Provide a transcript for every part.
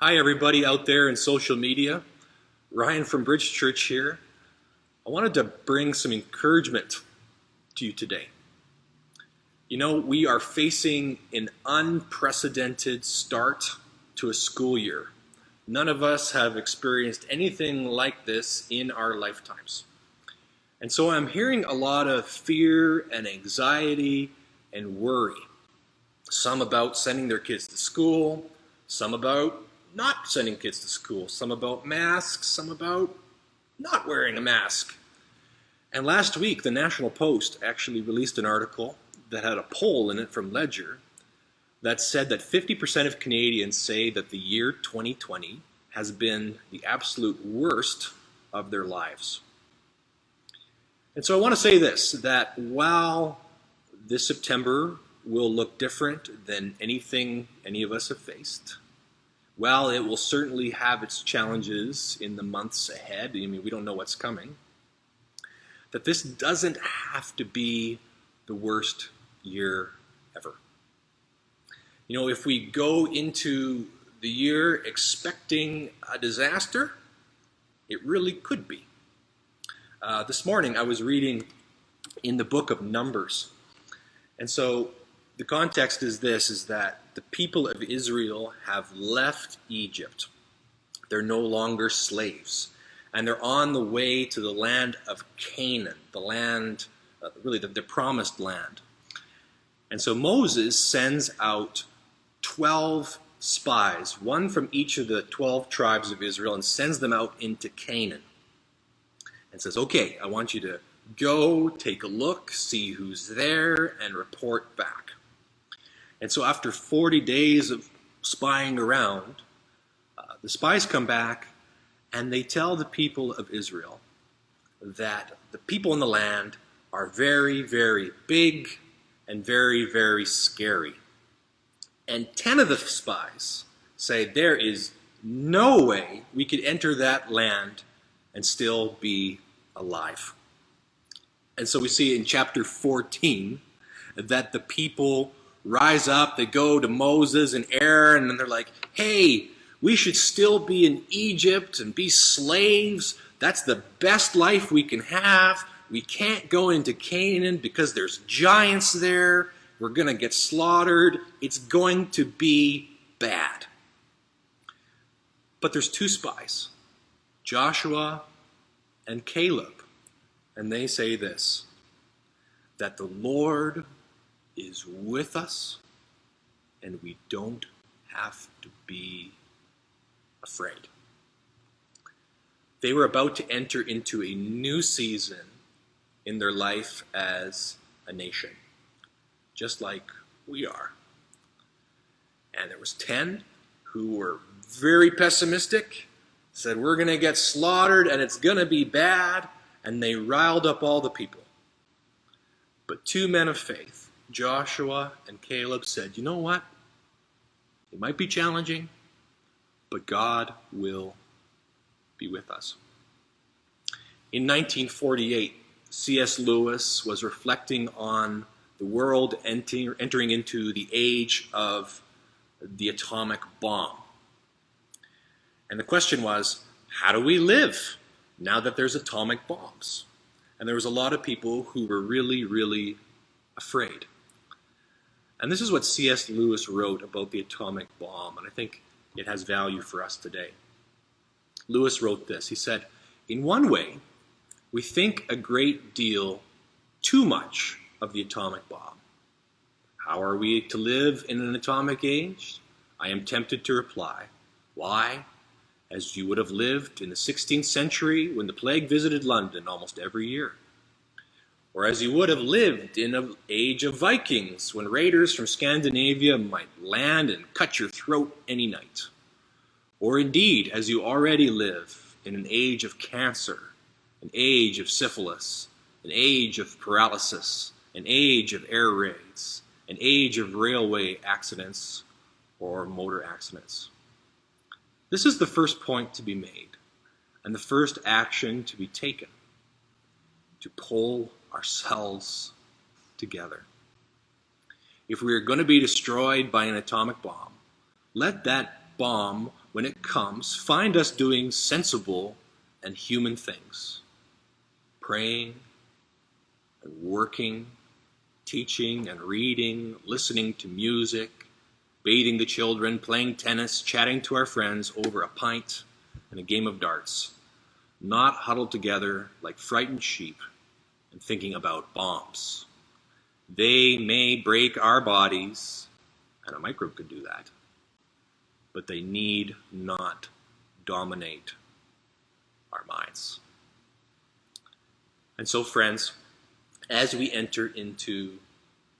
Hi, everybody out there in social media. Ryan from Bridge Church here. I wanted to bring some encouragement to you today. You know, we are facing an unprecedented start to a school year. None of us have experienced anything like this in our lifetimes. And so I'm hearing a lot of fear and anxiety and worry. Some about sending their kids to school, some about not sending kids to school, some about masks, some about not wearing a mask. And last week, the National Post actually released an article that had a poll in it from Ledger that said that 50% of Canadians say that the year 2020 has been the absolute worst of their lives. And so I want to say this, that while this September will look different than anything any of us have faced, while it will certainly have its challenges in the months ahead, I mean, we don't know what's coming, that this doesn't have to be the worst year ever. You know, if we go into the year expecting a disaster, it really could be. This morning I was reading in the book of Numbers, and so the context is this, is that the people of Israel have left Egypt. They're no longer slaves. And they're on the way to the land of Canaan, the land, really the promised land. And so Moses sends out 12 spies, one from each of the 12 tribes of Israel, and sends them out into Canaan. And says, okay, I want you to go, take a look, see who's there, and report back. And so after 40 days of spying around, the spies come back and they tell the people of Israel that the people in the land are very, very big and very, very scary. And 10 of the spies say there is no way we could enter that land and still be alive. And so we see in chapter 14 that the people rise up, they go to Moses and Aaron, and they're like, hey, we should still be in Egypt and be slaves. That's the best life we can have. We can't go into Canaan because there's giants there. We're going to get slaughtered. It's going to be bad. But there's two spies, Joshua and Caleb, and they say this, that the Lord is with us, and we don't have to be afraid. They were about to enter into a new season in their life as a nation, just like we are. And there was 10 who were very pessimistic, said we're going to get slaughtered and it's going to be bad, and they riled up all the people. But two men of faith, Joshua and Caleb, said, you know what? It might be challenging, but God will be with us. In 1948, C.S. Lewis was reflecting on the world entering into the age of the atomic bomb. And the question was, how do we live now that there's atomic bombs? And there was a lot of people who were really, really afraid. And this is what C.S. Lewis wrote about the atomic bomb, and I think it has value for us today. Lewis wrote this. He said, in one way, we think a great deal too much of the atomic bomb. How are we to live in an atomic age? I am tempted to reply, why? As you would have lived in the 16th century when the plague visited London almost every year. Or as you would have lived in an age of Vikings, when raiders from Scandinavia might land and cut your throat any night. Or indeed, as you already live in an age of cancer, an age of syphilis, an age of paralysis, an age of air raids, an age of railway accidents or motor accidents. This is the first point to be made, and the first action to be taken, to pull ourselves together. If we are going to be destroyed by an atomic bomb, let that bomb when it comes, find us doing sensible and human things. Praying and working, teaching and reading, listening to music, bathing the children, playing tennis, chatting to our friends over a pint and a game of darts. Not huddled together like frightened sheep and thinking about bombs. They may break our bodies, and a microbe could do that, but they need not dominate our minds. And so, friends, as we enter into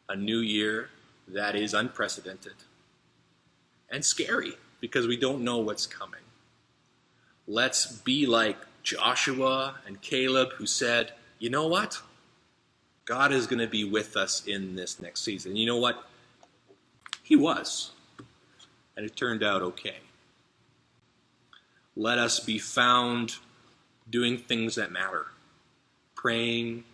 a new year that is unprecedented and scary because we don't know what's coming, let's be like Joshua and Caleb, who said, you know what? God is going to be with us in this next season. You know what? He was. And it turned out okay. Let us be found doing things that matter. Praying,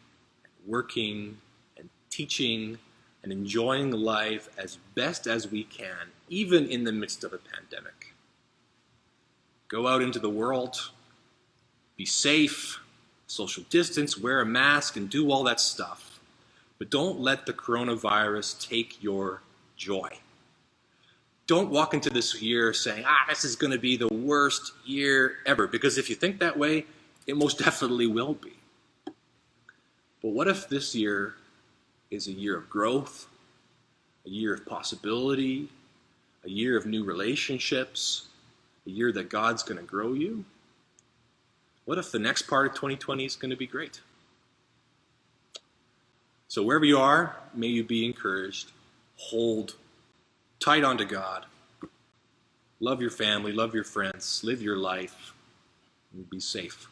working, and teaching, and enjoying life as best as we can, even in the midst of a pandemic. Go out into the world, be safe, social distance, wear a mask, and do all that stuff. But don't let the coronavirus take your joy. Don't walk into this year saying, this is going to be the worst year ever. Because if you think that way, it most definitely will be. But what if this year is a year of growth, a year of possibility, a year of new relationships, a year that God's going to grow you? What if the next part of 2020 is going to be great? So wherever you are, may you be encouraged. Hold tight onto God. Love your family, love your friends, live your life, and be safe.